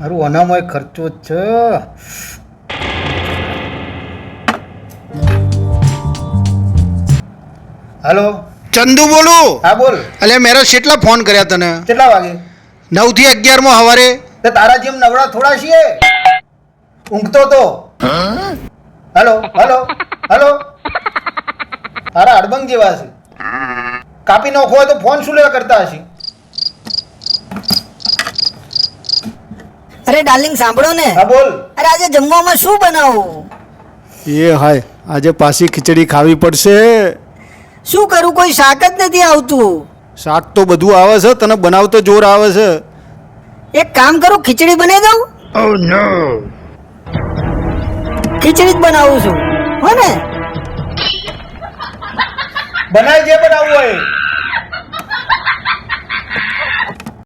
મારું અનામય ખર્ચો જ છે. હાલો ચંદુ બોલું. હા બોલ. અલ્યા મેરા કેટલા ફોન કર્યા તને? કેટલા વાગે? 9 થી 11 માં સવારે. તે તારા જેમ નવરા થોડા છીએ. ઊંઘતો તો. હાલો હાલો હાલો. તારા અડબંગ જેવા છે. કાપી નાખો હોય તો ફોન શું લેવા કરતા હશે? અરે ડાર્લિંગ સાંભળો ને. હા બોલ. અરે આજે જમવામાં શું બનાવું? એ હાય આજે પાછી ખીચડી ખાવી પડશે. શું કરું, કોઈ શાક જ નથી આવતું. શાક તો બધું આવે છે, તને બનાવતો જોર આવે છે. એક કામ કરું, ખીચડી બનાવી દઉં. ખીચડી જ બનાવું છું, હો ને? બનાય જે બનાવવું હોય.